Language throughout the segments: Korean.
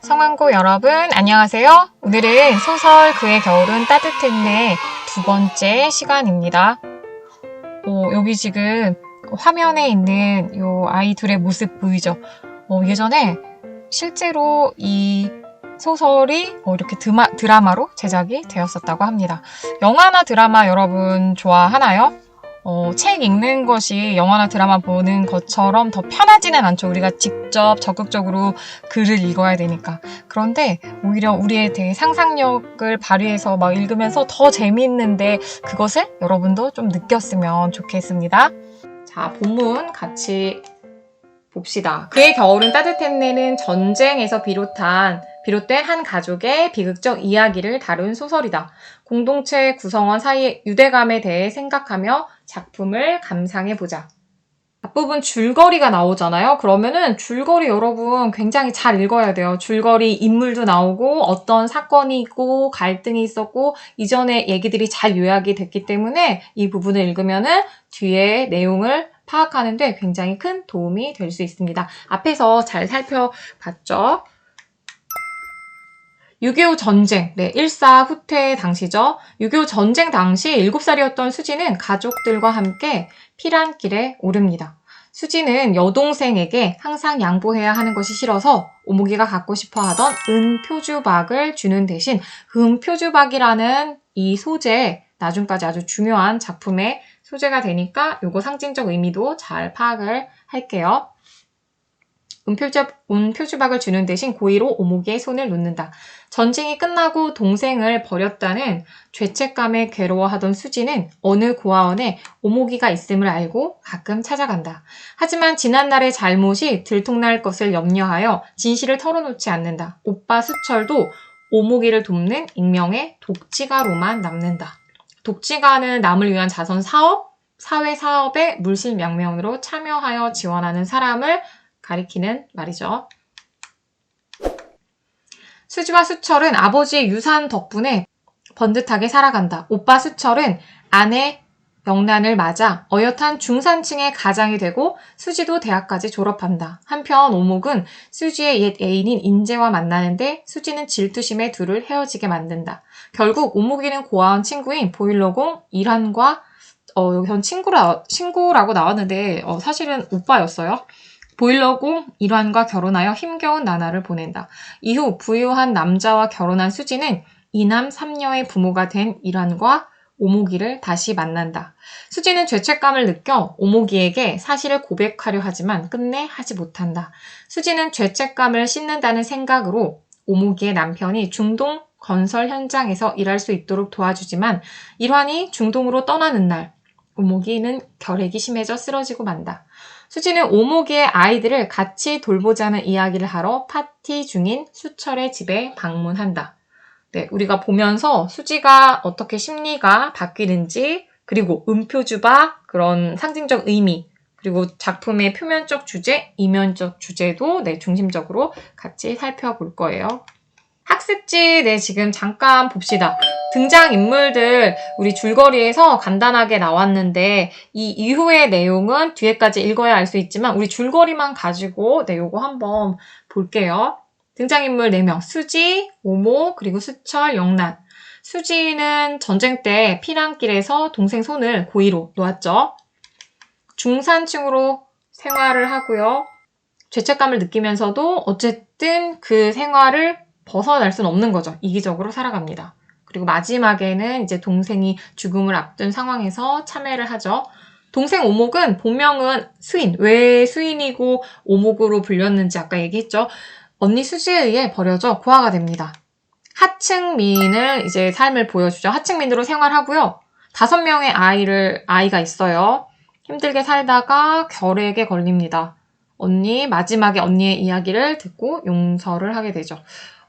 성황고 여러분 안녕하세요. 오늘은 소설 그의 겨울은 따뜻했네 두 번째 시간입니다. 여기 지금 화면에 있는 요 아이들의 모습 보이죠? 예전에 실제로 이 소설이 이렇게 드라마로 제작이 되었었다고 합니다. 영화나 드라마 여러분 좋아하나요? 책 읽는 것이 영화나 드라마 보는 것처럼 더 편하지는 않죠. 우리가 직접 적극적으로 글을 읽어야 되니까. 그런데 오히려 우리의 되게 상상력을 발휘해서 막 읽으면서 더 재미있는데 그것을 여러분도 좀 느꼈으면 좋겠습니다. 자, 본문 같이 봅시다. 그의 겨울은 따뜻했네는 전쟁에서 비롯된 한 가족의 비극적 이야기를 다룬 소설이다. 공동체 구성원 사이의 유대감에 대해 생각하며 작품을 감상해보자. 앞부분 줄거리가 나오잖아요. 그러면은 줄거리 여러분 굉장히 잘 읽어야 돼요. 줄거리 인물도 나오고 어떤 사건이 있고 갈등이 있었고 이전의 얘기들이 잘 요약이 됐기 때문에 이 부분을 읽으면은 뒤에 내용을 파악하는데 굉장히 큰 도움이 될 수 있습니다. 앞에서 잘 살펴봤죠. 6.25 전쟁, 1사 후퇴 당시죠. 6.25 전쟁 당시 7살이었던 수지는 가족들과 함께 피란길에 오릅니다. 수지는 여동생에게 항상 양보해야 하는 것이 싫어서 오목이가 갖고 싶어 하던 은표주박을 주는 대신 은표주박이라는 이 소재, 나중까지 아주 중요한 작품의 소재가 되니까 요거 상징적 의미도 잘 파악을 할게요. 은표주박을 주는 대신 고의로 오목이의 손을 놓는다. 전쟁이 끝나고 동생을 버렸다는 죄책감에 괴로워하던 수지는 어느 고아원에 오목이가 있음을 알고 가끔 찾아간다. 하지만 지난날의 잘못이 들통날 것을 염려하여 진실을 털어놓지 않는다. 오빠 수철도 오목이를 돕는 익명의 독지가로만 남는다. 독지가는 남을 위한 자선 사업, 사회 사업에 물심양면으로 참여하여 지원하는 사람을 가리키는 말이죠. 수지와 수철은 아버지의 유산 덕분에 번듯하게 살아간다. 오빠 수철은 아내 명난을 맞아 어엿한 중산층의 가장이 되고 수지도 대학까지 졸업한다. 한편 오목은 수지의 옛 애인인 인재와 만나는데 수지는 질투심에 둘을 헤어지게 만든다. 결국 오목이는 고아원 친구인 보일러공 일환과 여기선 친구라고 나왔는데 사실은 오빠였어요. 보일러공 일환과 결혼하여 힘겨운 나날을 보낸다. 이후 부유한 남자와 결혼한 수지는 이남 3녀의 부모가 된 일환과 오목이를 다시 만난다. 수지는 죄책감을 느껴 오목이에게 사실을 고백하려 하지만 끝내 하지 못한다. 수지는 죄책감을 씻는다는 생각으로 오목이의 남편이 중동 건설 현장에서 일할 수 있도록 도와주지만 일환이 중동으로 떠나는 날 오목이는 결핵이 심해져 쓰러지고 만다. 수지는 오목이의 아이들을 같이 돌보자는 이야기를 하러 파티 중인 수철의 집에 방문한다. 네, 우리가 보면서 수지가 어떻게 심리가 바뀌는지, 그리고 은표주박, 그런 상징적 의미, 그리고 작품의 표면적 주제, 이면적 주제도 중심적으로 같이 살펴볼 거예요. 학습지 지금 잠깐 봅시다. 등장인물들 우리 줄거리에서 간단하게 나왔는데 이 이후의 내용은 뒤에까지 읽어야 알 수 있지만 우리 줄거리만 가지고 요거 한번 볼게요. 등장인물 4명 수지, 오목, 그리고 수철, 영란. 수지는 전쟁 때 피난길에서 동생 손을 고의로 놓았죠. 중산층으로 생활을 하고요. 죄책감을 느끼면서도 어쨌든 그 생활을 벗어날 수는 없는 거죠. 이기적으로 살아갑니다. 그리고 마지막에는 이제 동생이 죽음을 앞둔 상황에서 참회를 하죠. 동생 오목은 본명은 수인. 왜 수인이고 오목으로 불렸는지 아까 얘기했죠. 언니 수지에 의해 버려져 고아가 됩니다. 하층민을 이제 삶을 보여주죠. 하층민으로 생활하고요. 5명의 아이가 있어요. 힘들게 살다가 결핵에 걸립니다. 마지막에 언니의 이야기를 듣고 용서를 하게 되죠.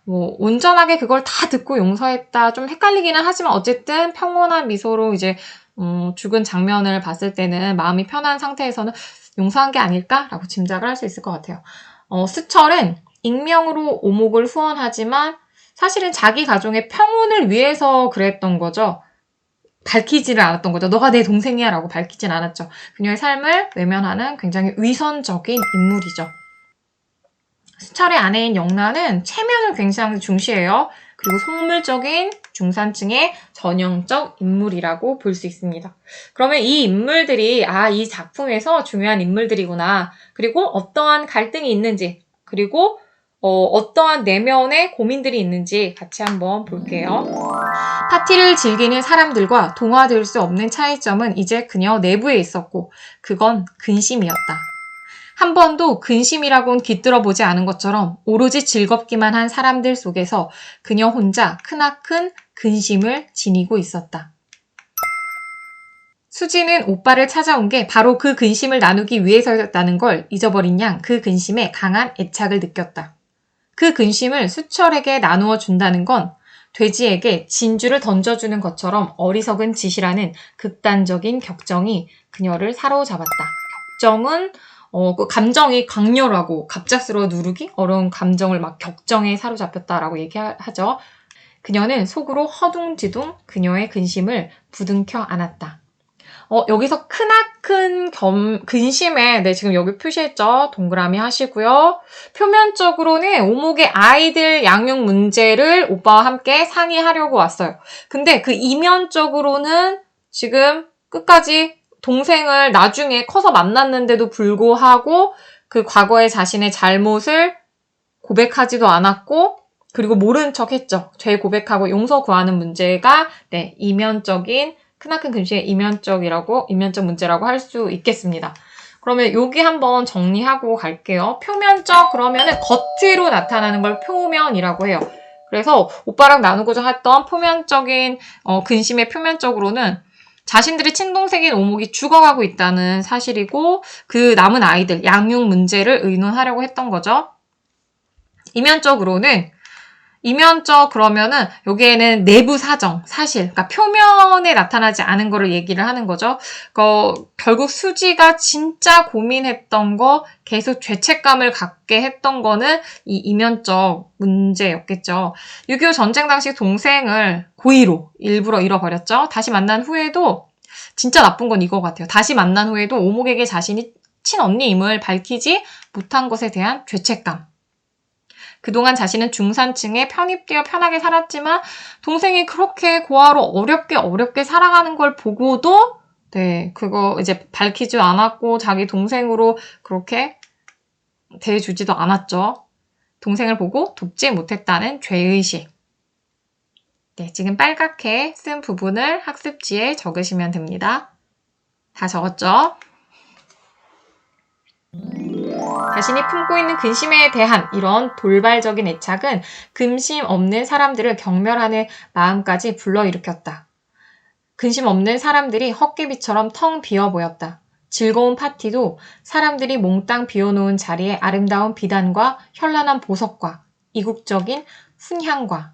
온전하게 그걸 다 듣고 용서했다. 좀 헷갈리기는 하지만 어쨌든 평온한 미소로 이제, 죽은 장면을 봤을 때는 마음이 편한 상태에서는 용서한 게 아닐까라고 짐작을 할 수 있을 것 같아요. 수철은 익명으로 오목을 후원하지만 사실은 자기 가정의 평온을 위해서 그랬던 거죠. 밝히지를 않았던 거죠. 너가 내 동생이야 라고 밝히진 않았죠. 그녀의 삶을 외면하는 굉장히 위선적인 인물이죠. 수철의 아내인 영란은 체면을 굉장히 중시해요. 그리고 속물적인 중산층의 전형적 인물이라고 볼 수 있습니다. 그러면 이 인물들이 이 작품에서 중요한 인물들이구나. 그리고 어떠한 갈등이 있는지, 그리고 어떠한 내면의 고민들이 있는지 같이 한번 볼게요. 파티를 즐기는 사람들과 동화될 수 없는 차이점은 이제 그녀 내부에 있었고 그건 근심이었다. 한 번도 근심이라곤 깃들어보지 않은 것처럼 오로지 즐겁기만 한 사람들 속에서 그녀 혼자 크나큰 근심을 지니고 있었다. 수지는 오빠를 찾아온 게 바로 그 근심을 나누기 위해서였다는 걸 잊어버린 양 그 근심에 강한 애착을 느꼈다. 그 근심을 수철에게 나누어 준다는 건 돼지에게 진주를 던져주는 것처럼 어리석은 짓이라는 극단적인 격정이 그녀를 사로잡았다. 격정은 그 감정이 강렬하고 갑작스러워 누르기 어려운 감정을 막 격정에 사로잡혔다라고 얘기하죠. 그녀는 속으로 허둥지둥 그녀의 근심을 부둥켜 안았다. 여기서 크나큰 근심에, 지금 여기 표시했죠? 동그라미 하시고요. 표면적으로는 오목의 아이들 양육 문제를 오빠와 함께 상의하려고 왔어요. 근데 그 이면적으로는 지금 끝까지 동생을 나중에 커서 만났는데도 불구하고 그 과거의 자신의 잘못을 고백하지도 않았고, 그리고 모른 척 했죠. 죄 고백하고 용서 구하는 문제가, 이면적인 크나큰 근심의 이면적 문제라고 할 수 있겠습니다. 그러면 여기 한번 정리하고 갈게요. 표면적 그러면은 겉으로 나타나는 걸 표면이라고 해요. 그래서 오빠랑 나누고자 했던 표면적인 근심의 표면적으로는 자신들의 친동생인 오목이 죽어가고 있다는 사실이고 그 남은 아이들 양육 문제를 의논하려고 했던 거죠. 이면적 그러면은 여기에는 내부 사정, 사실, 그러니까 표면에 나타나지 않은 거를 얘기를 하는 거죠. 결국 수지가 진짜 고민했던 거, 계속 죄책감을 갖게 했던 거는 이 이면적 문제였겠죠. 6.25 전쟁 당시 동생을 고의로 일부러 잃어버렸죠. 다시 만난 후에도 진짜 나쁜 건 이거 같아요. 다시 만난 후에도 오목에게 자신이 친언니임을 밝히지 못한 것에 대한 죄책감. 그동안 자신은 중산층에 편입되어 편하게 살았지만 동생이 그렇게 고아로 어렵게 살아가는 걸 보고도 그거 이제 밝히지 않았고 자기 동생으로 그렇게 대해주지도 않았죠. 동생을 보고 돕지 못했다는 죄의식. 지금 빨갛게 쓴 부분을 학습지에 적으시면 됩니다. 다 적었죠? 자신이 품고 있는 근심에 대한 이런 돌발적인 애착은 근심 없는 사람들을 경멸하는 마음까지 불러일으켰다. 근심 없는 사람들이 헛개비처럼 텅 비어 보였다. 즐거운 파티도 사람들이 몽땅 비워놓은 자리에 아름다운 비단과 현란한 보석과 이국적인 훈향과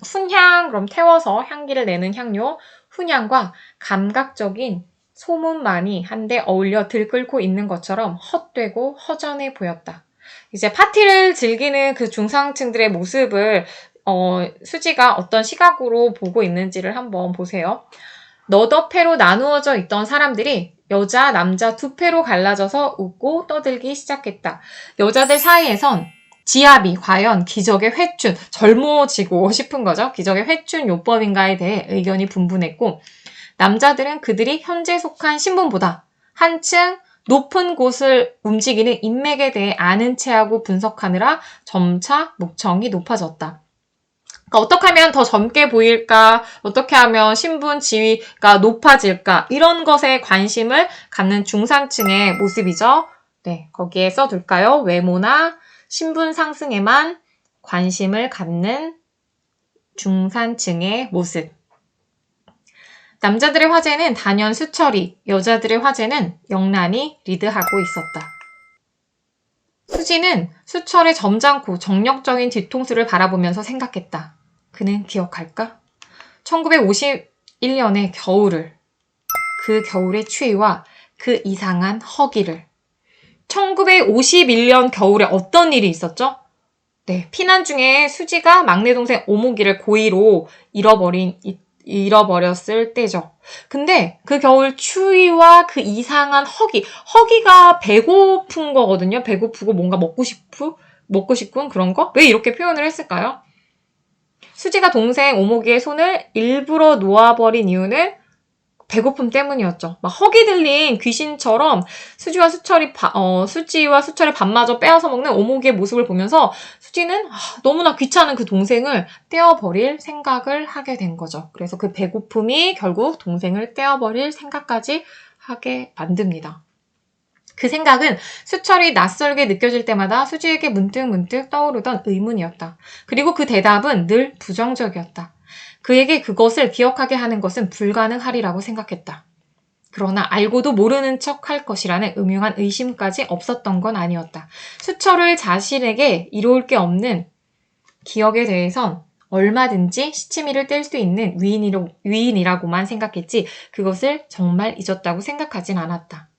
훈향 그럼 태워서 향기를 내는 향료 훈향과 감각적인 소문만이 한데 어울려 들끓고 있는 것처럼 헛되고 허전해 보였다. 이제 파티를 즐기는 그 중상층들의 모습을 수지가 어떤 시각으로 보고 있는지를 한번 보세요. 너더패로 나누어져 있던 사람들이 여자, 남자 두 패로 갈라져서 웃고 떠들기 시작했다. 여자들 사이에선 지압이 과연 기적의 회춘, 젊어지고 싶은 거죠. 기적의 회춘 요법인가에 대해 의견이 분분했고 남자들은 그들이 현재 속한 신분보다 한층 높은 곳을 움직이는 인맥에 대해 아는 체하고 분석하느라 점차 목청이 높아졌다. 그러니까 어떻게 하면 더 젊게 보일까? 어떻게 하면 신분, 지위가 높아질까? 이런 것에 관심을 갖는 중산층의 모습이죠. 거기에 써둘까요? 외모나 신분 상승에만 관심을 갖는 중산층의 모습. 남자들의 화제는 단연 수철이, 여자들의 화제는 영란이 리드하고 있었다. 수지는 수철의 점잖고 정력적인 뒤통수를 바라보면서 생각했다. 그는 기억할까? 1951년의 겨울을, 그 겨울의 추위와 그 이상한 허기를. 1951년 겨울에 어떤 일이 있었죠? 피난 중에 수지가 막내 동생 오목이를 고의로 잃어버렸을 때죠. 근데 그 겨울 추위와 그 이상한 허기가 배고픈 거거든요. 배고프고 뭔가 먹고 먹고 싶군 그런 거? 왜 이렇게 표현을 했을까요? 수지가 동생 오목이의 손을 일부러 놓아버린 이유는 배고픔 때문이었죠. 막 허기 들린 귀신처럼 수지와 수철이 밥마저 빼앗아 먹는 오목이의 모습을 보면서 수지는 너무나 귀찮은 그 동생을 떼어버릴 생각을 하게 된 거죠. 그래서 그 배고픔이 결국 동생을 떼어버릴 생각까지 하게 만듭니다. 그 생각은 수철이 낯설게 느껴질 때마다 수지에게 문득문득 떠오르던 의문이었다. 그리고 그 대답은 늘 부정적이었다. 그에게 그것을 기억하게 하는 것은 불가능하리라고 생각했다. 그러나 알고도 모르는 척 할 것이라는 음흉한 의심까지 없었던 건 아니었다. 수철을 자신에게 이로울 게 없는 기억에 대해선 얼마든지 시치미를 뗄 수 있는 위인이라고만 생각했지 그것을 정말 잊었다고 생각하진 않았다.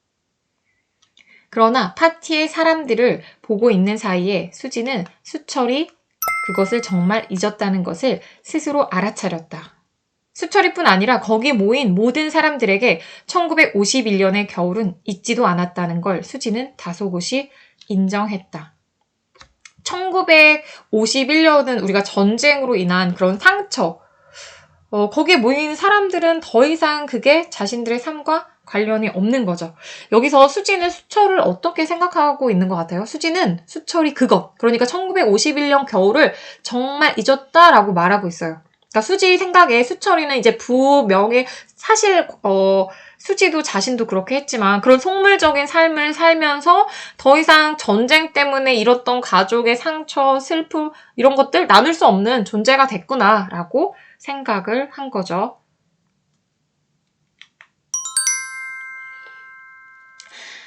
그러나 파티의 사람들을 보고 있는 사이에 수지는 수철이 그것을 정말 잊었다는 것을 스스로 알아차렸다. 수철이뿐 아니라 거기 모인 모든 사람들에게 1951년의 겨울은 잊지도 않았다는 걸 수지는 다소곳이 인정했다. 1951년은 우리가 전쟁으로 인한 그런 상처, 거기에 모인 사람들은 더 이상 그게 자신들의 삶과 관련이 없는 거죠. 여기서 수지는 수철을 어떻게 생각하고 있는 것 같아요? 수지는 수철이 그러니까 1951년 겨울을 정말 잊었다라고 말하고 있어요. 그러니까 수지 생각에 수철이는 이제 부명예, 사실 수지도 자신도 그렇게 했지만 그런 속물적인 삶을 살면서 더 이상 전쟁 때문에 잃었던 가족의 상처, 슬픔 이런 것들 나눌 수 없는 존재가 됐구나라고 생각을 한 거죠.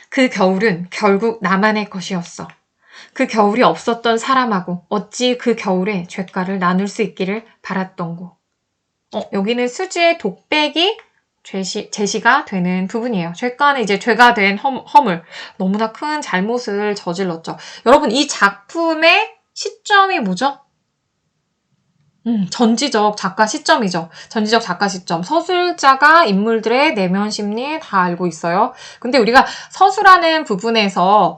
그 겨울은 결국 나만의 것이었어. 그 겨울이 없었던 사람하고 어찌 그 겨울에 죗가를 나눌 수 있기를 바랐던고. 여기는 수지의 독백이 제시가 되는 부분이에요. 죗가는 이제 죄가 된 허물. 너무나 큰 잘못을 저질렀죠. 여러분, 이 작품의 시점이 뭐죠? 전지적 작가 시점이죠. 전지적 작가 시점. 서술자가 인물들의 내면 심리 다 알고 있어요. 근데 우리가 서술하는 부분에서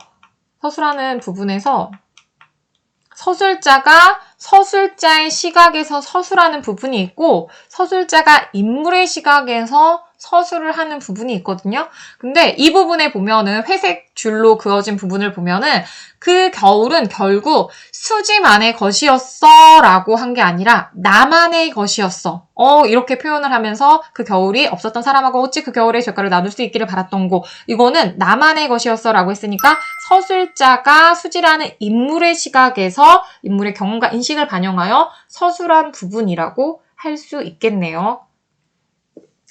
서술자가 서술자의 시각에서 서술하는 부분이 있고 서술자가 인물의 시각에서 서술을 하는 부분이 있거든요. 근데 이 부분에 보면은 회색 줄로 그어진 부분을 보면은 그 겨울은 결국 수지만의 것이었어 라고 한 게 아니라 나만의 것이었어. 이렇게 표현을 하면서 그 겨울이 없었던 사람하고 어찌 그 겨울의 죗가를 나눌 수 있기를 바랐던고. 이거는 나만의 것이었어 라고 했으니까 서술자가 수지라는 인물의 시각에서 인물의 경험과 인식을 반영하여 서술한 부분이라고 할 수 있겠네요.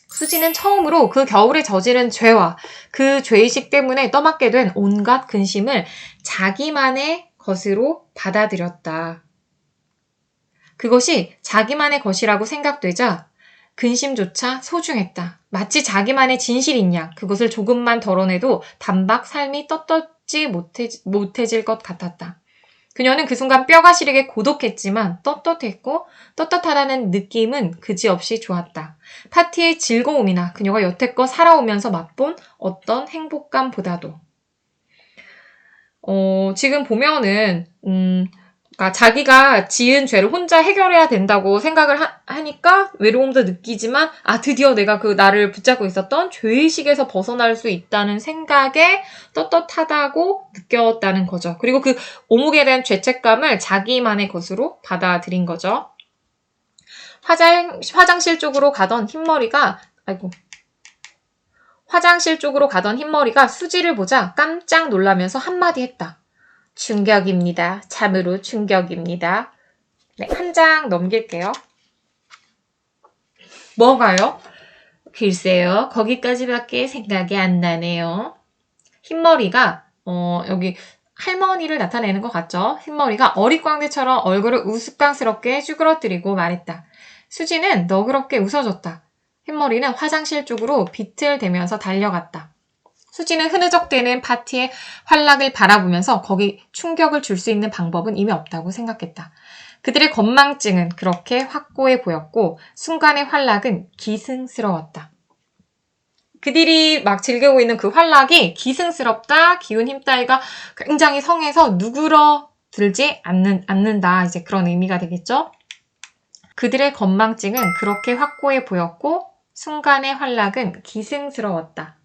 수지는 처음으로 그 겨울에 저지른 죄와 그 죄의식 때문에 떠맡게 된 온갖 근심을 자기만의 것으로 받아들였다. 그것이 자기만의 것이라고 생각되자 근심조차 소중했다. 마치 자기만의 진실인 양 그것을 조금만 덜어내도 단박 삶이 떳떳지 못해질 것 같았다. 그녀는 그 순간 뼈가 시리게 고독했지만 떳떳했고 떳떳하다는 느낌은 그지없이 좋았다. 파티의 즐거움이나 그녀가 여태껏 살아오면서 맛본 어떤 행복감보다도. 지금 보면은 그러니까 자기가 지은 죄를 혼자 해결해야 된다고 생각을 하니까 외로움도 느끼지만 드디어 내가 나를 붙잡고 있었던 죄의식에서 벗어날 수 있다는 생각에 떳떳하다고 느꼈다는 거죠. 그리고 그 오목에 대한 죄책감을 자기만의 것으로 받아들인 거죠. 화장실 쪽으로 가던 흰머리가 수지를 보자 깜짝 놀라면서 한마디 했다. 충격입니다. 참으로 충격입니다. 네, 한 장 넘길게요. 뭐가요? 글쎄요. 거기까지밖에 생각이 안 나네요. 흰머리가 여기 할머니를 나타내는 것 같죠? 흰머리가 어릿광대처럼 얼굴을 우스꽝스럽게 쭈그러뜨리고 말했다. 수지는 너그럽게 웃어줬다. 흰머리는 화장실 쪽으로 비틀대면서 달려갔다. 수지는 흐느적대는 파티의 활락을 바라보면서 거기 충격을 줄 수 있는 방법은 이미 없다고 생각했다. 그들의 건망증은 그렇게 확고해 보였고 순간의 활락은 기승스러웠다. 그들이 막 즐기고 있는 그 활락이 기승스럽다, 기운 힘 따위가 굉장히 성해서 누그러뜨리고 들지 않는다. 이제 그런 의미가 되겠죠? 그들의 건망증은 그렇게 확고해 보였고 순간의 환락은 기승스러웠다.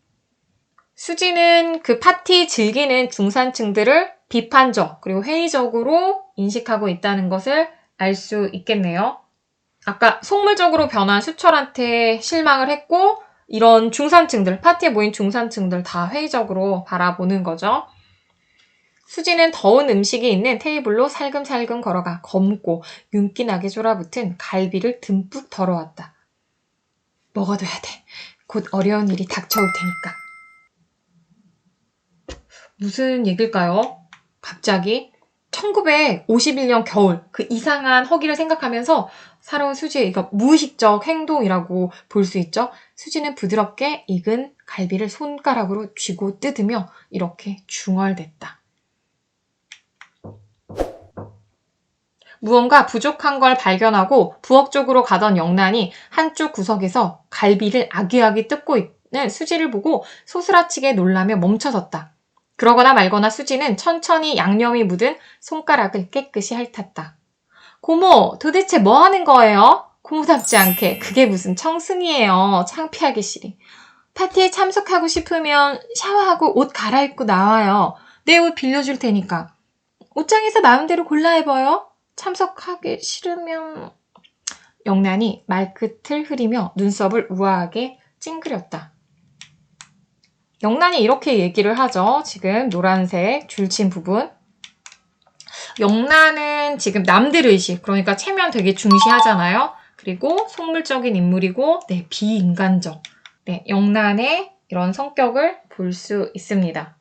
수지는 그 파티 즐기는 중산층들을 비판적 그리고 회의적으로 인식하고 있다는 것을 알 수 있겠네요. 아까 속물적으로 변한 수철한테 실망을 했고 이런 중산층들, 파티에 모인 중산층들 다 회의적으로 바라보는 거죠. 수지는 더운 음식이 있는 테이블로 살금살금 걸어가 검고 윤기나게 졸아붙은 갈비를 듬뿍 덜어왔다. 먹어둬야 돼. 곧 어려운 일이 닥쳐올 테니까. 무슨 얘기일까요? 갑자기 1951년 겨울 그 이상한 허기를 생각하면서 살아온 수지의 이거 무의식적 행동이라고 볼 수 있죠. 수지는 부드럽게 익은 갈비를 손가락으로 쥐고 뜯으며 이렇게 중얼댔다. 무언가 부족한 걸 발견하고 부엌 쪽으로 가던 영란이 한쪽 구석에서 갈비를 아귀아귀 뜯고 있는 수지를 보고 소스라치게 놀라며 멈춰섰다. 그러거나 말거나 수지는 천천히 양념이 묻은 손가락을 깨끗이 핥았다. 고모, 도대체 뭐 하는 거예요? 고모답지 않게 그게 무슨 청승이에요. 창피하기 싫이. 파티에 참석하고 싶으면 샤워하고 옷 갈아입고 나와요. 내 옷 빌려줄 테니까. 옷장에서 마음대로 골라 입어요. 참석하기 싫으면... 영란이 말끝을 흐리며 눈썹을 우아하게 찡그렸다. 영란이 이렇게 얘기를 하죠. 지금 노란색 줄친 부분. 영란은 지금 남들 의식, 그러니까 체면 되게 중시하잖아요. 그리고 속물적인 인물이고 비인간적. 영란의 이런 성격을 볼 수 있습니다.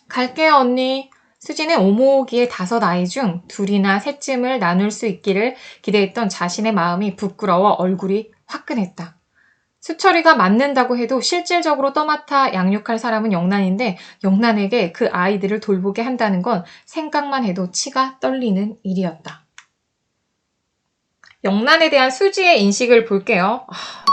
갈게요, 언니. 수지는 오모오기의 5 아이 중 2이나 셋쯤을 나눌 수 있기를 기대했던 자신의 마음이 부끄러워 얼굴이 화끈했다. 수철이가 맞는다고 해도 실질적으로 떠맡아 양육할 사람은 영란인데 영란에게 그 아이들을 돌보게 한다는 건 생각만 해도 치가 떨리는 일이었다. 영란에 대한 수지의 인식을 볼게요.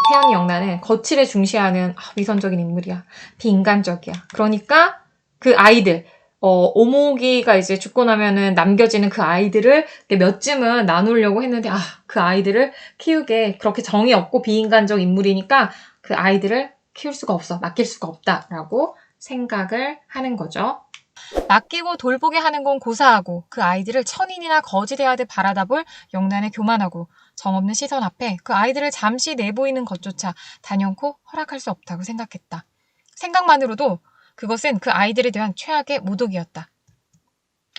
태연이 영란은 거칠에 중시하는 위선적인 인물이야. 비인간적이야. 그러니까 그 아이들, 오모기가 이제 죽고 나면은 남겨지는 그 아이들을 몇 쯤은 나누려고 했는데, 그 아이들을 키우게 그렇게 정이 없고 비인간적 인물이니까 그 아이들을 키울 수가 없어. 맡길 수가 없다라고 생각을 하는 거죠. 맡기고 돌보게 하는 건 고사하고 그 아이들을 천인이나 거지 대하듯 바라다 볼 영란의 교만하고 정없는 시선 앞에 그 아이들을 잠시 내보이는 것조차 단연코 허락할 수 없다고 생각했다. 생각만으로도 그것은 그 아이들에 대한 최악의 모독이었다.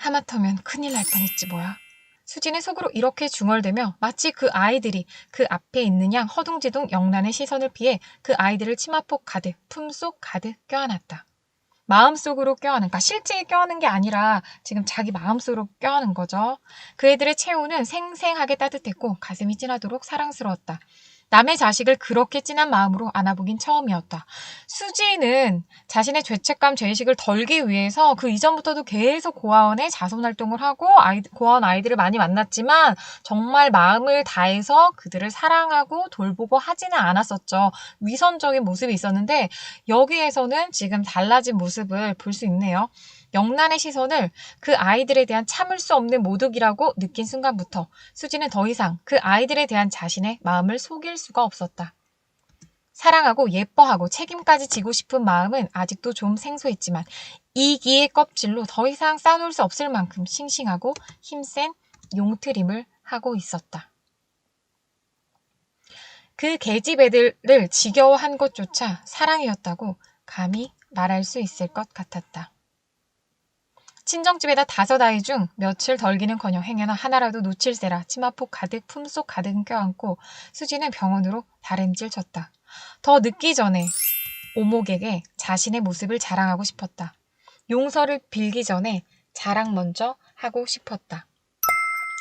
하마터면 큰일 날 뻔했지 뭐야. 수지는 속으로 이렇게 중얼대며 마치 그 아이들이 그 앞에 있는 양 허둥지둥 영란의 시선을 피해 그 아이들을 치마폭 가득, 품속 가득 껴안았다. 마음속으로 껴안은, 그러니까 실제 껴안은 게 아니라 지금 자기 마음속으로 껴안은 거죠. 그 애들의 체온은 생생하게 따뜻했고 가슴이 찐하도록 사랑스러웠다. 남의 자식을 그렇게 찐한 마음으로 안아보긴 처음이었다. 수지는 자신의 죄책감, 죄의식을 덜기 위해서 그 이전부터도 계속 고아원에 자선활동을 하고 고아원 아이들을 많이 만났지만 정말 마음을 다해서 그들을 사랑하고 돌보고 하지는 않았었죠. 위선적인 모습이 있었는데 여기에서는 지금 달라진 모습을 볼 수 있네요. 영란의 시선을 그 아이들에 대한 참을 수 없는 모독이라고 느낀 순간부터 수지는 더 이상 그 아이들에 대한 자신의 마음을 속일 수가 없었다. 사랑하고 예뻐하고 책임까지 지고 싶은 마음은 아직도 좀 생소했지만 이기의 껍질로 더 이상 싸놓을 수 없을 만큼 싱싱하고 힘센 용트림을 하고 있었다. 그 계집애들을 지겨워한 것조차 사랑이었다고 감히 말할 수 있을 것 같았다. 친정집에다 5 아이 중 며칠 덜기는커녕 행여나 하나라도 놓칠세라 치마폭 가득 품속 가득 껴안고 수지는 병원으로 다림질 쳤다. 더 늦기 전에 오목에게 자신의 모습을 자랑하고 싶었다. 용서를 빌기 전에 자랑 먼저 하고 싶었다.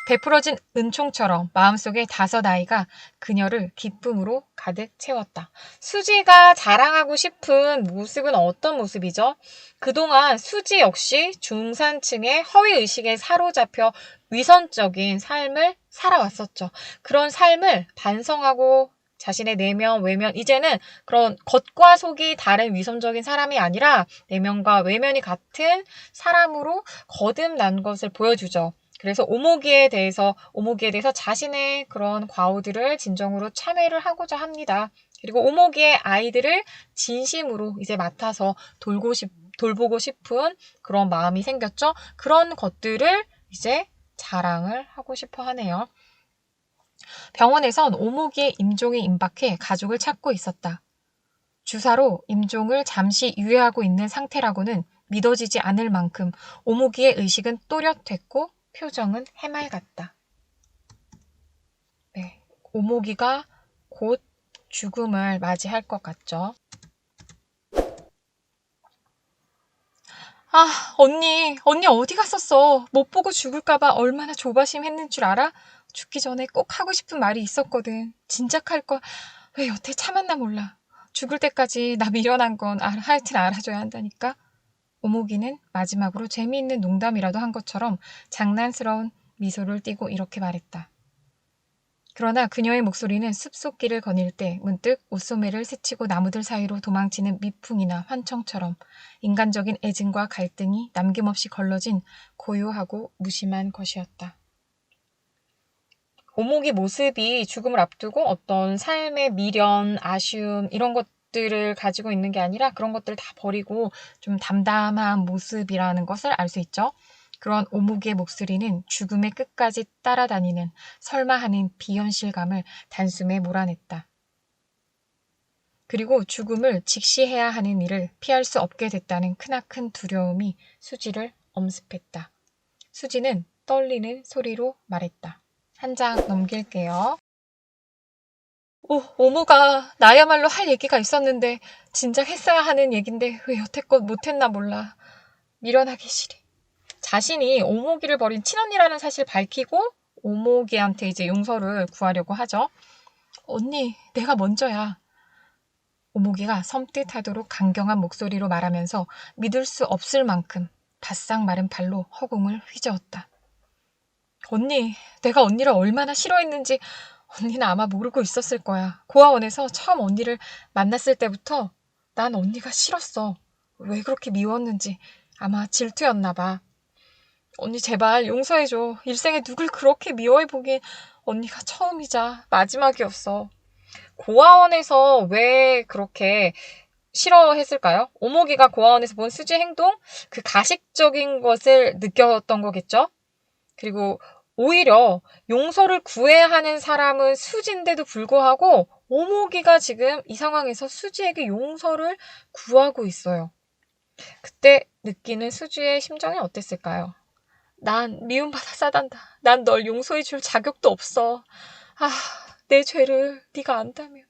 베풀어진 은총처럼 마음속에 5 아이가 그녀를 기쁨으로 가득 채웠다. 수지가 자랑하고 싶은 모습은 어떤 모습이죠? 그동안 수지 역시 중산층의 허위의식에 사로잡혀 위선적인 삶을 살아왔었죠. 그런 삶을 반성하고 자신의 내면, 외면, 이제는 그런 겉과 속이 다른 위선적인 사람이 아니라 내면과 외면이 같은 사람으로 거듭난 것을 보여주죠. 그래서 오모기에 대해서 자신의 그런 과오들을 진정으로 참회를 하고자 합니다. 그리고 오모기의 아이들을 진심으로 이제 맡아서 돌보고 싶은 그런 마음이 생겼죠. 그런 것들을 이제 자랑을 하고 싶어 하네요. 병원에선 오모기의 임종이 임박해 가족을 찾고 있었다. 주사로 임종을 잠시 유예하고 있는 상태라고는 믿어지지 않을 만큼 오모기의 의식은 또렷했고 표정은 해맑았다. 네, 오모기가 곧 죽음을 맞이할 것 같죠. 언니 어디 갔었어? 못 보고 죽을까봐 얼마나 조바심 했는 줄 알아? 죽기 전에 꼭 하고 싶은 말이 있었거든. 진작 할 걸 왜 여태 참았나 몰라. 죽을 때까지 나 미련한 건 하여튼 알아줘야 한다니까. 오모기는 마지막으로 재미있는 농담이라도 한 것처럼 장난스러운 미소를 띠고 이렇게 말했다. 그러나 그녀의 목소리는 숲속길을 거닐 때 문득 옷소매를 스치고 나무들 사이로 도망치는 미풍이나 환청처럼 인간적인 애증과 갈등이 남김없이 걸러진 고요하고 무심한 것이었다. 오목이 모습이 죽음을 앞두고 어떤 삶의 미련, 아쉬움 이런 것들을 가지고 있는 게 아니라 그런 것들을 다 버리고 좀 담담한 모습이라는 것을 알 수 있죠. 그런 오목의 목소리는 죽음의 끝까지 따라다니는 설마 하는 비현실감을 단숨에 몰아냈다. 그리고 죽음을 직시해야 하는 일을 피할 수 없게 됐다는 크나큰 두려움이 수지를 엄습했다. 수지는 떨리는 소리로 말했다. 한 장 넘길게요. 오모가 나야말로 할 얘기가 있었는데 진작 했어야 하는 얘긴데 왜 여태껏 못했나 몰라. 미련하기 싫어. 자신이 오모기를 버린 친언니라는 사실 밝히고 오모기한테 이제 용서를 구하려고 하죠. 언니, 내가 먼저야. 오모기가 섬뜩하도록 강경한 목소리로 말하면서 믿을 수 없을 만큼 바싹 마른 팔로 허공을 휘저었다. 언니, 내가 언니를 얼마나 싫어했는지 언니는 아마 모르고 있었을 거야. 고아원에서 처음 언니를 만났을 때부터 난 언니가 싫었어. 왜 그렇게 미웠는지 아마 질투였나 봐. 언니 제발 용서해줘. 일생에 누굴 그렇게 미워해보긴 언니가 처음이자 마지막이었어. 고아원에서 왜 그렇게 싫어했을까요? 오모기가 고아원에서 본 수지 행동? 그 가식적인 것을 느꼈던 거겠죠? 그리고 오히려 용서를 구해야 하는 사람은 수지인데도 불구하고 오모기가 지금 이 상황에서 수지에게 용서를 구하고 있어요. 그때 느끼는 수지의 심정이 어땠을까요? 난 미움받아 싸단다. 난 널 용서해 줄 자격도 없어. 내 죄를 네가 안다면.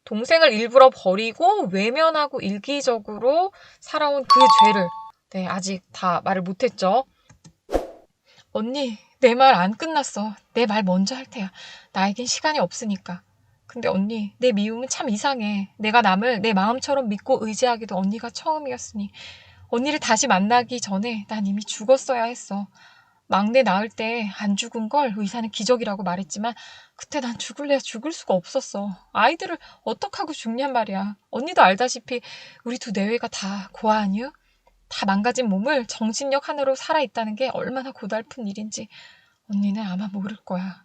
동생을 일부러 버리고 외면하고 일기적으로 살아온 그 죄를 아직 다 말을 못했죠. 언니, 내 말 안 끝났어. 내 말 먼저 할 테야. 나에겐 시간이 없으니까. 근데 언니, 내 미움은 참 이상해. 내가 남을 내 마음처럼 믿고 의지하기도 언니가 처음이었으니 언니를 다시 만나기 전에 난 이미 죽었어야 했어. 막내 낳을 때 안 죽은 걸 의사는 기적이라고 말했지만 그때 난 죽을래야 죽을 수가 없었어. 아이들을 어떡하고 죽냔 말이야. 언니도 알다시피 우리 두 내외가 다 고아 아니야? 다 망가진 몸을 정신력 하나로 살아있다는 게 얼마나 고달픈 일인지 언니는 아마 모를 거야.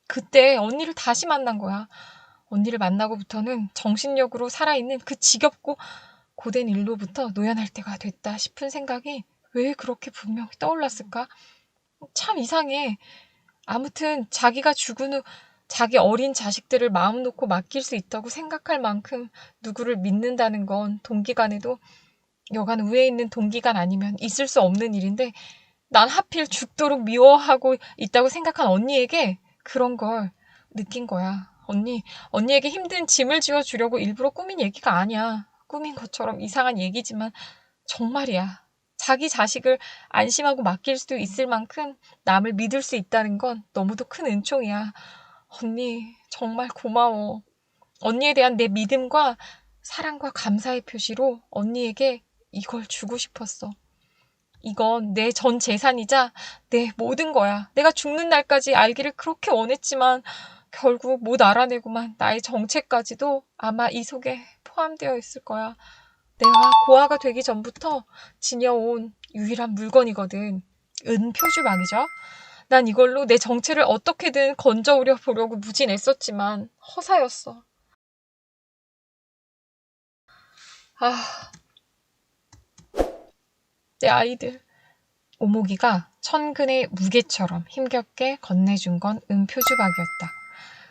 그때 언니를 다시 만난 거야. 언니를 만나고부터는 정신력으로 살아있는 그 지겹고 고된 일로부터 노연할 때가 됐다 싶은 생각이 왜 그렇게 분명히 떠올랐을까? 참 이상해. 아무튼 자기가 죽은 후 자기 어린 자식들을 마음 놓고 맡길 수 있다고 생각할 만큼 누구를 믿는다는 건 동기간에도 여간 위에 있는 동기간 아니면 있을 수 없는 일인데 난 하필 죽도록 미워하고 있다고 생각한 언니에게 그런 걸 느낀 거야. 언니에게 힘든 짐을 지어주려고 일부러 꾸민 얘기가 아니야. 꾸민 것처럼 이상한 얘기지만 정말이야. 자기 자식을 안심하고 맡길 수 있을 만큼 남을 믿을 수 있다는 건 너무도 큰 은총이야. 언니, 정말 고마워. 언니에 대한 내 믿음과 사랑과 감사의 표시로 언니에게 이걸 주고 싶었어. 이건 내 전 재산이자 내 모든 거야. 내가 죽는 날까지 알기를 그렇게 원했지만 결국 못 알아내고만 나의 정체까지도 아마 이 속에 포함되어 있을 거야. 내가 고아가 되기 전부터 지녀온 유일한 물건이거든. 은표주막이죠. 난 이걸로 내 정체를 어떻게든 건져오려 보려고 무진 애썼지만 허사였어. 내 아이들. 오목이가 천근의 무게처럼 힘겹게 건네준 건 은표주박이었다.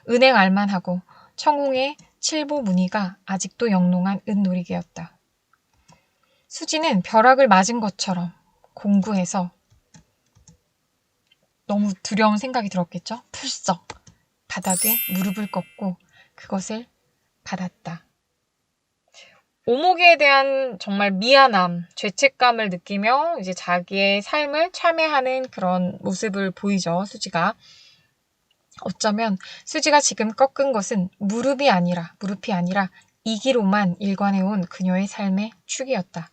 은행 알만하고 청홍의 칠보 무늬가 아직도 영롱한 은놀이개였다. 수지는 벼락을 맞은 것처럼 공구해서 너무 두려운 생각이 들었겠죠? 풀썩 바닥에 무릎을 꺾고 그것을 받았다. 오목이에 대한 정말 미안함, 죄책감을 느끼며 이제 자기의 삶을 참회하는 그런 모습을 보이죠, 수지가. 어쩌면 수지가 지금 꺾은 것은 무릎이 아니라 이기로만 일관해온 그녀의 삶의 축이었다.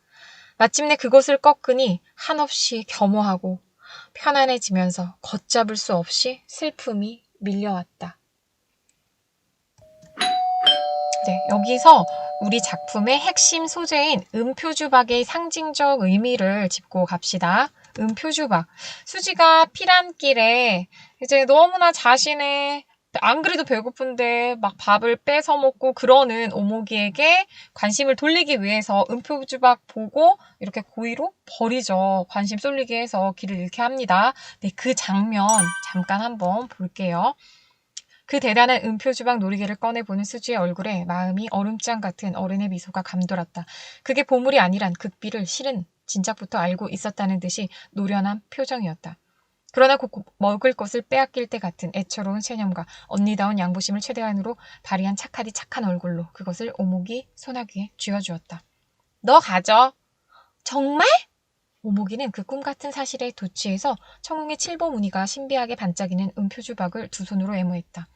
마침내 그것을 꺾으니 한없이 겸허하고 편안해지면서 걷잡을 수 없이 슬픔이 밀려왔다. 네, 여기서 우리 작품의 핵심 소재인 은표주박의 상징적 의미를 짚고 갑시다. 은표주박. 수지가 피란길에 이제 너무나 자신의 안 그래도 배고픈데 막 밥을 뺏어 먹고 그러는 오목이에게 관심을 돌리기 위해서 은표주박 보고 이렇게 고의로 버리죠. 관심 쏠리게 해서 길을 잃게 합니다. 네, 그 장면 잠깐 한번 볼게요. 그 대단한 은표주박 놀이개를 꺼내보는 수지의 얼굴에 마음이 얼음장 같은 어른의 미소가 감돌았다. 그게 보물이 아니란 극비를 실은 진작부터 알고 있었다는 듯이 노련한 표정이었다. 그러나 곧 먹을 것을 빼앗길 때 같은 애처로운 체념과 언니다운 양보심을 최대한으로 발휘한 착하디 착한 얼굴로 그것을 오목이 소나귀에 쥐어주었다. 너 가져. 정말? 오목이는 그 꿈같은 사실에 도취해서 청홍의 칠보 무늬가 신비하게 반짝이는 은표주박을 두 손으로 애무했다.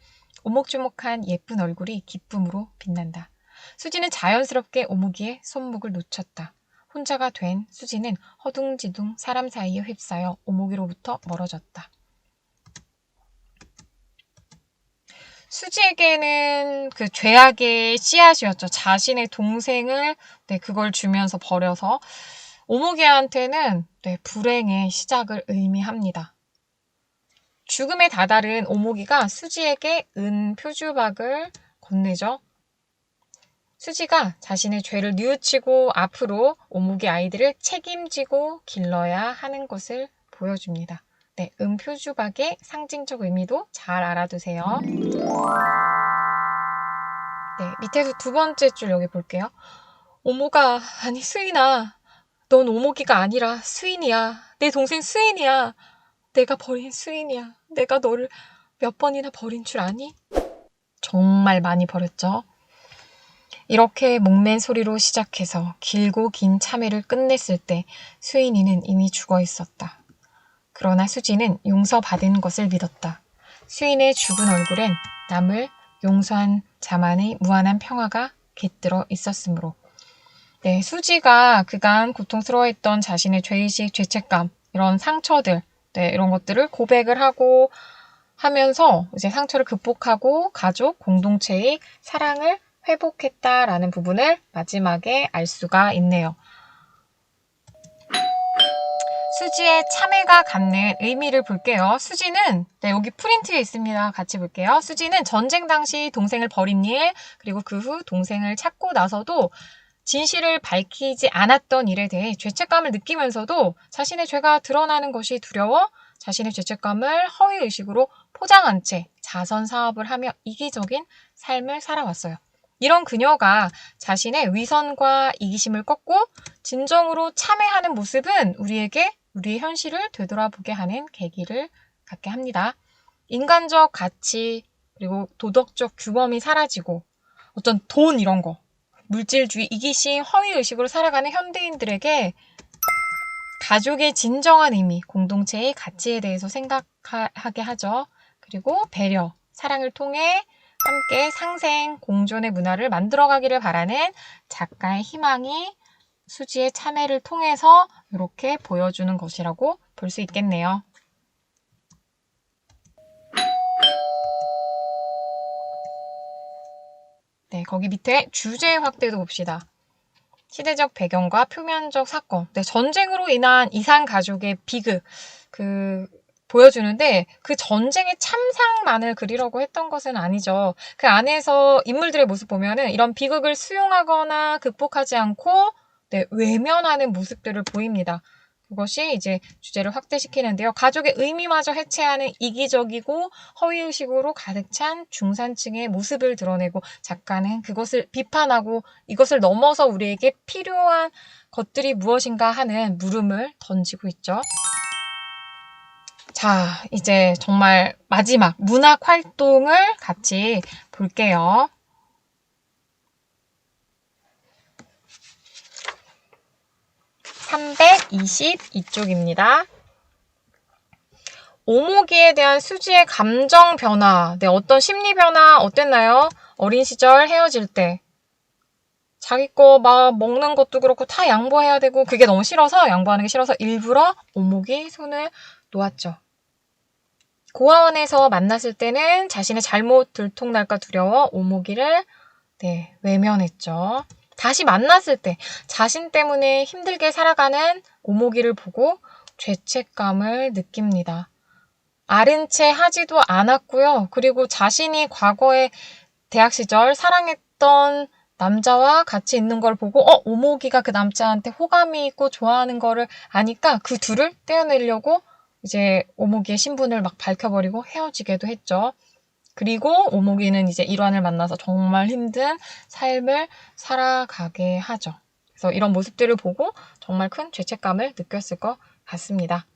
오목조목한 예쁜 얼굴이 기쁨으로 빛난다. 수지는 자연스럽게 오목이의 손목을 놓쳤다. 혼자가 된 수지는 허둥지둥 사람 사이에 휩싸여 오목이로부터 멀어졌다. 수지에게는 그 죄악의 씨앗이었죠. 자신의 동생을 그걸 주면서 버려서 오목이한테는 불행의 시작을 의미합니다. 죽음에 다다른 오목이가 수지에게 은표주박을 건네죠. 수지가 자신의 죄를 뉘우치고 앞으로 오목의 아이들을 책임지고 길러야 하는 것을 보여줍니다. 네, 은표주박의 상징적 의미도 잘 알아두세요. 네, 밑에서 두 번째 줄 여기 볼게요. 오목아, 아니 수인아, 넌 오목이가 아니라 수인이야. 내 동생 수인이야. 내가 버린 수인이야. 내가 너를 몇 번이나 버린 줄 아니? 정말 많이 버렸죠. 이렇게 목맨 소리로 시작해서 길고 긴 참회를 끝냈을 때 수인이는 이미 죽어 있었다. 그러나 수지는 용서받은 것을 믿었다. 수인의 죽은 얼굴엔 남을 용서한 자만의 무한한 평화가 깃들어 있었으므로. 네, 수지가 그간 고통스러워했던 자신의 죄의식, 죄책감, 이런 상처들, 이런 것들을 고백을 하고 하면서 이제 상처를 극복하고 가족, 공동체의 사랑을 회복했다라는 부분을 마지막에 알 수가 있네요. 수지의 참회가 갖는 의미를 볼게요. 수지는 여기 프린트에 있습니다. 같이 볼게요. 수지는 전쟁 당시 동생을 버린 일, 그리고 그 후 동생을 찾고 나서도 진실을 밝히지 않았던 일에 대해 죄책감을 느끼면서도 자신의 죄가 드러나는 것이 두려워 자신의 죄책감을 허위의식으로 포장한 채 자선 사업을 하며 이기적인 삶을 살아왔어요. 이런 그녀가 자신의 위선과 이기심을 꺾고 진정으로 참회하는 모습은 우리에게 우리의 현실을 되돌아보게 하는 계기를 갖게 합니다. 인간적 가치 그리고 도덕적 규범이 사라지고 어떤 돈 이런 거, 물질주의, 이기심, 허위의식으로 살아가는 현대인들에게 가족의 진정한 의미, 공동체의 가치에 대해서 생각하게 하죠. 그리고 배려, 사랑을 통해 함께 상생, 공존의 문화를 만들어가기를 바라는 작가의 희망이 수지의 참회를 통해서 이렇게 보여주는 것이라고 볼 수 있겠네요. 네, 거기 밑에 주제 확대도 봅시다. 시대적 배경과 표면적 사건. 네, 전쟁으로 인한 이산 가족의 비극. 보여주는데 그 전쟁의 참상만을 그리려고 했던 것은 아니죠. 그 안에서 인물들의 모습 보면은 이런 비극을 수용하거나 극복하지 않고 네, 외면하는 모습들을 보입니다. 그것이 이제 주제를 확대시키는데요. 가족의 의미마저 해체하는 이기적이고 허위의식으로 가득 찬 중산층의 모습을 드러내고 작가는 그것을 비판하고 이것을 넘어서 우리에게 필요한 것들이 무엇인가 하는 물음을 던지고 있죠. 자, 이제 정말 마지막 문학 활동을 같이 볼게요. (322쪽입니다) 오목이에 대한 수지의 감정 변화, 네, 어떤 심리 변화 어땠나요? 어린 시절 헤어질 때 자기 거 막 먹는 것도 그렇고 다 양보해야 되고 그게 너무 싫어서 양보하는 게 싫어서 일부러 오목이 손을 놓았죠. 고아원에서 만났을 때는 자신의 잘못 들통날까 두려워 오목이를 네, 외면했죠. 다시 만났을 때 자신 때문에 힘들게 살아가는 오목이를 보고 죄책감을 느낍니다. 아른 채 하지도 않았고요. 그리고 자신이 과거에 대학 시절 사랑했던 남자와 같이 있는 걸 보고 오목이가 그 남자한테 호감이 있고 좋아하는 거를 아니까 그 둘을 떼어내려고 이제 오목이의 신분을 막 밝혀버리고 헤어지게도 했죠. 그리고 오목이는 이제 일환을 만나서 정말 힘든 삶을 살아가게 하죠. 그래서 이런 모습들을 보고 정말 큰 죄책감을 느꼈을 것 같습니다.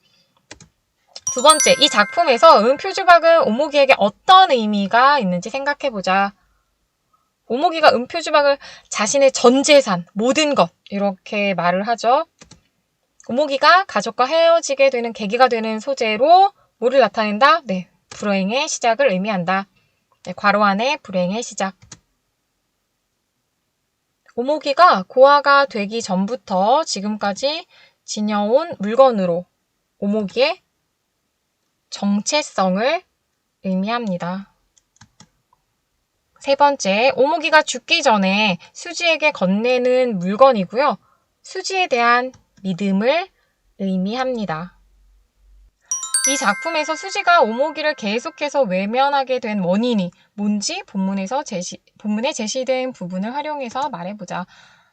두 번째, 이 작품에서 은표주박은 오목이에게 어떤 의미가 있는지 생각해보자. 오목이가 은표주박을 자신의 전 재산, 모든 것 이렇게 말을 하죠. 오목이가 가족과 헤어지게 되는 계기가 되는 소재로 뭐를 나타낸다? 네, 불행의 시작을 의미한다. 네, 괄호 안에 불행의 시작. 오목이가 고아가 되기 전부터 지금까지 지녀온 물건으로 오목이의 정체성을 의미합니다. 세 번째, 오목이가 죽기 전에 수지에게 건네는 물건이고요. 수지에 대한 믿음을 의미합니다. 이 작품에서 수지가 오목이를 계속해서 외면하게 된 원인이 뭔지 본문에 제시된 부분을 활용해서 말해보자.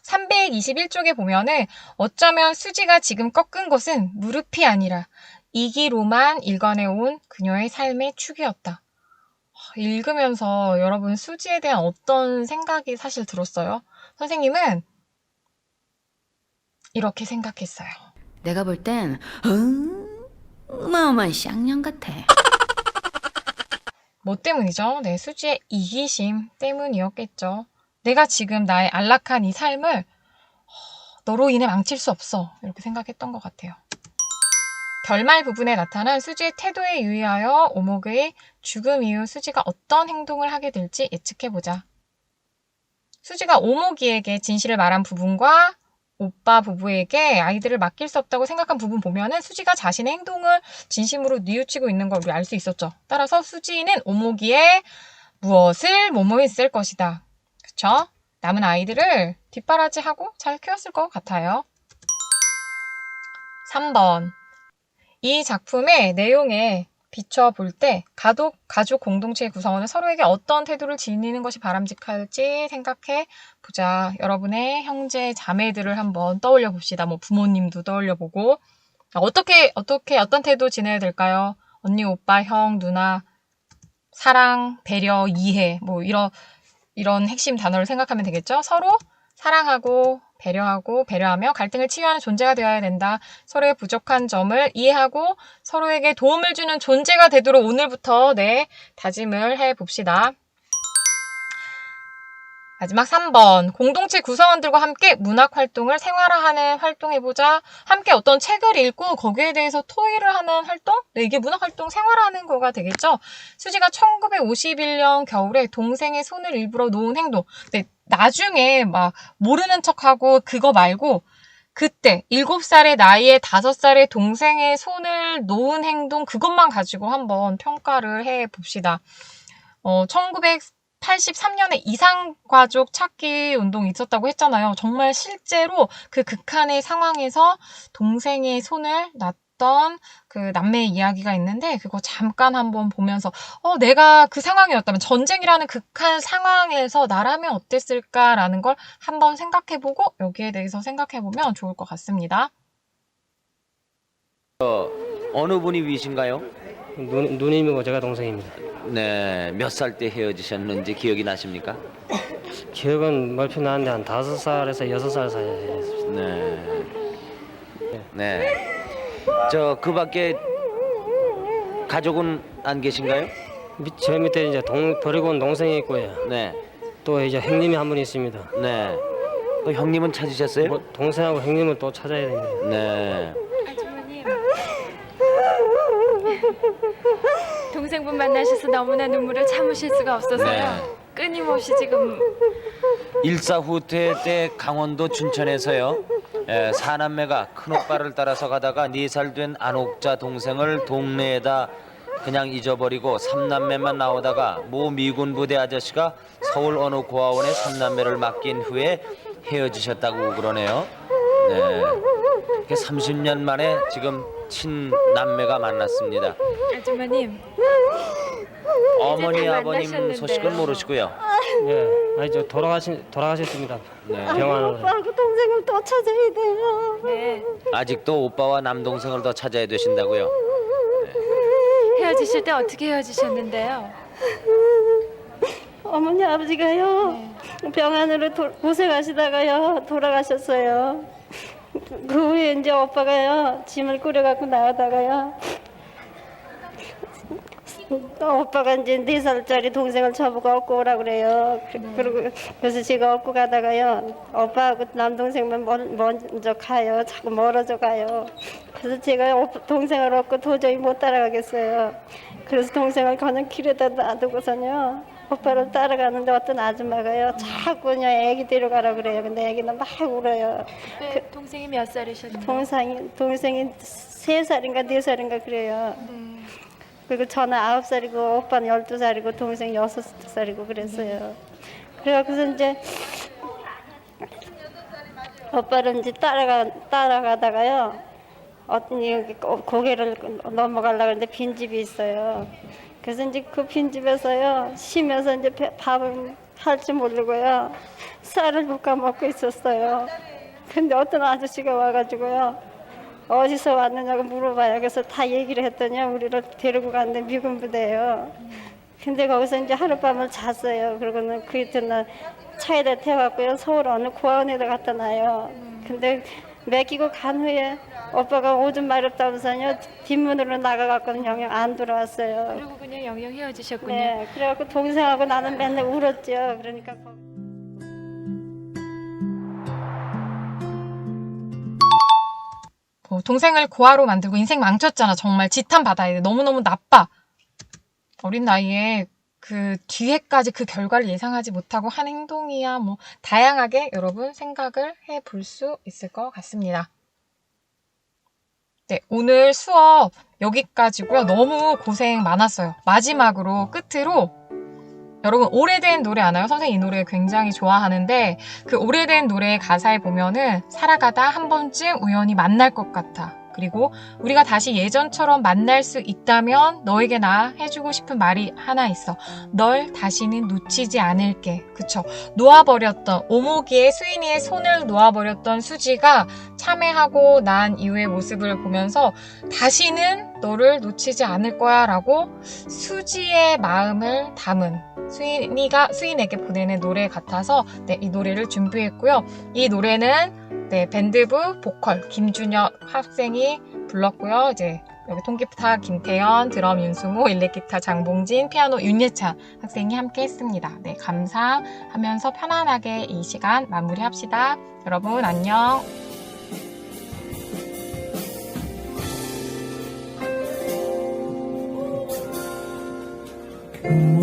321쪽에 보면은 어쩌면 수지가 지금 꺾은 것은 무릎이 아니라 이기로만 일관해온 그녀의 삶의 축이었다. 읽으면서 여러분 수지에 대한 어떤 생각이 사실 들었어요? 선생님은 이렇게 생각했어요. 내가 볼 땐 어마어마한 쌍년 같아. 뭐 때문이죠? 네, 수지의 이기심 때문이었겠죠. 내가 지금 나의 안락한 이 삶을 너로 인해 망칠 수 없어. 이렇게 생각했던 것 같아요. 결말 부분에 나타난 수지의 태도에 유의하여 오목의 죽음 이후 수지가 어떤 행동을 하게 될지 예측해보자. 수지가 오목이에게 진실을 말한 부분과 오빠 부부에게 아이들을 맡길 수 없다고 생각한 부분 보면은 수지가 자신의 행동을 진심으로 뉘우치고 있는 걸 우리 알 수 있었죠. 따라서 수지는 오목이의 무엇을 뭐뭐했을 것이다. 그쵸? 남은 아이들을 뒷바라지하고 잘 키웠을 것 같아요. 3번. 이 작품의 내용에 비춰볼 때 가족 공동체 구성원은 서로에게 어떤 태도를 지니는 것이 바람직할지 생각해 보자. 여러분의 형제 자매들을 한번 떠올려 봅시다. 뭐 부모님도 떠올려 보고 어떤 태도 지내야 될까요? 언니, 오빠, 형, 누나, 사랑, 배려, 이해 뭐 이런 핵심 단어를 생각하면 되겠죠. 서로 사랑하고 배려하며 갈등을 치유하는 존재가 되어야 된다. 서로의 부족한 점을 이해하고 서로에게 도움을 주는 존재가 되도록 오늘부터 다짐을 해봅시다. 마지막 3번. 공동체 구성원들과 함께 문학활동을 생활화하는 활동해보자. 함께 어떤 책을 읽고 거기에 대해서 토의를 하는 활동? 네, 이게 문학활동 생활화하는 거가 되겠죠. 수지가 1951년 겨울에 동생의 손을 일부러 놓은 행동. 네, 나중에 막 모르는 척하고 그거 말고 그때 7살의 나이에 5살의 동생의 손을 놓은 행동 그것만 가지고 한번 평가를 해봅시다. 1983년에 이상가족 찾기 운동이 있었다고 했잖아요. 정말 실제로 그 극한의 상황에서 동생의 손을 놨던 그 남매의 이야기가 있는데 그거 잠깐 한번 보면서 내가 그 상황이었다면 전쟁이라는 극한 상황에서 나라면 어땠을까라는 걸 한번 생각해보고 여기에 대해서 생각해보면 좋을 것 같습니다. 어느 분이 위신가요? 누님이고 제가 동생입니다. 네, 몇 살 때 헤어지셨는지 기억이 나십니까? 기억은 멀피 나는데 한 5살에서 6살 사이였습니다. 네. 네. 그 밖에 가족은 안 계신가요? 저 밑에 이제 버리고 온 동생이 있고요. 네. 또 이제 형님이 한 분 있습니다. 네. 그 형님은 찾으셨어요? 뭐 동생하고 형님을 또 찾아야 됩니다. 네. 아주머님, 동생분 만나셔서 너무나 눈물을 참으실 수가 없어서요. 네. 끊임없이 지금 일사후퇴 때 강원도 춘천에서요. 사남매가 큰오빠를 따라서 가다가 4살 된 안옥자 동생을 동네에다 그냥 잊어버리고 3남매만 나오다가 모 미군 부대 아저씨가 서울 어느 고아원에 3남매를 맡긴 후에 헤어지셨다고 그러네요. 네. 30년 만에 지금 친남매가 만났습니다. 아주머님, 어머니 다 아버님 만나셨는데요. 소식은 모르시고요. 예, 아니 저 돌아가셨습니다. 네. 병원으로. 오빠하고 동생을 또 찾아야 돼요. 네, 아직도 오빠와 남동생을 더 찾아야 되신다고요. 헤어지실 때 어떻게 헤어지셨는데요? 어머니 아버지가요 병원으로 고생하시다가요 돌아가셨어요. 그 후에 이제 오빠가요 짐을 꾸려갖고 나가다가요 오빠가 이제 4살짜리 동생을 저보고 업고 오라 그래요. 그래서 제가 업고 가다가요 오빠하고 남동생만 먼저 가요. 자꾸 멀어져 가요. 그래서 제가 동생을 업고 도저히 못 따라가겠어요. 그래서 동생을 가는 길에다 놔두고서요 오빠를 따라가는데 어떤 아줌마가요 자꾸 그냥 애기 데려가라 그래요. 근데 애기는 막 울어요. 동생이 몇 살이셨나요? 동생이 3살인가 4살인가 그래요. 그리고 저는 9살이고 오빠는 12살이고 동생이 6살이고 그랬어요. 그래갖고서 이제 오빠를 이제 따라가다가요 어떤 여기 고개를 넘어가려고 하는데 빈집이 있어요. 그래서 이제 그 빈집에서요 쉬면서 이제 밥을 할 줄 모르고요 쌀을 볶아 먹고 있었어요. 근데 어떤 아저씨가 와가지고요 어디서 왔느냐고 물어봐요. 그래서 다 얘기를 했더니 우리를 데리고 갔는데 미군 부대예요. 근데 거기서 이제 하룻밤을 잤어요. 그러고는 그 이튿날 차에다 태워갖고요 서울 어느 고아원에다 갖다 놔요. 근데 맡기고 간 후에 오빠가 오줌 마렵다면서요 뒷문으로 나가갖고는 영영 안 돌아왔어요. 그리고 그냥 영영 헤어지셨군요. 네, 그래갖고 동생하고 나는 맨날 울었죠. 그러니까 동생을 고아로 만들고 인생 망쳤잖아. 정말 지탄 받아야 돼. 너무너무 나빠. 어린 나이에 그 뒤에까지 그 결과를 예상하지 못하고 한 행동이야. 뭐 다양하게 여러분 생각을 해볼 수 있을 것 같습니다. 네, 오늘 수업 여기까지고요. 너무 고생 많았어요. 마지막으로 끝으로 여러분 오래된 노래 아나요? 선생님 이 노래 굉장히 좋아하는데 그 오래된 노래 가사에 보면은 살아가다 한 번쯤 우연히 만날 것 같아. 그리고 우리가 다시 예전처럼 만날 수 있다면 너에게 나 해주고 싶은 말이 하나 있어. 널 다시는 놓치지 않을게. 그쵸? 놓아버렸던 오목이의 수인이의 손을 놓아버렸던 수지가 참회하고 난 이후의 모습을 보면서 다시는 너를 놓치지 않을 거야 라고 수지의 마음을 담은 수인에게 보내는 노래 같아서 네, 이 노래를 준비했고요. 이 노래는 네, 밴드부 보컬 김준혁 학생이 불렀고요. 이제 여기 통기타 김태연, 드럼 윤승호, 일렉기타 장봉진, 피아노 윤예찬 학생이 함께 했습니다. 네, 감사하면서 편안하게 이 시간 마무리합시다. 여러분 안녕. 그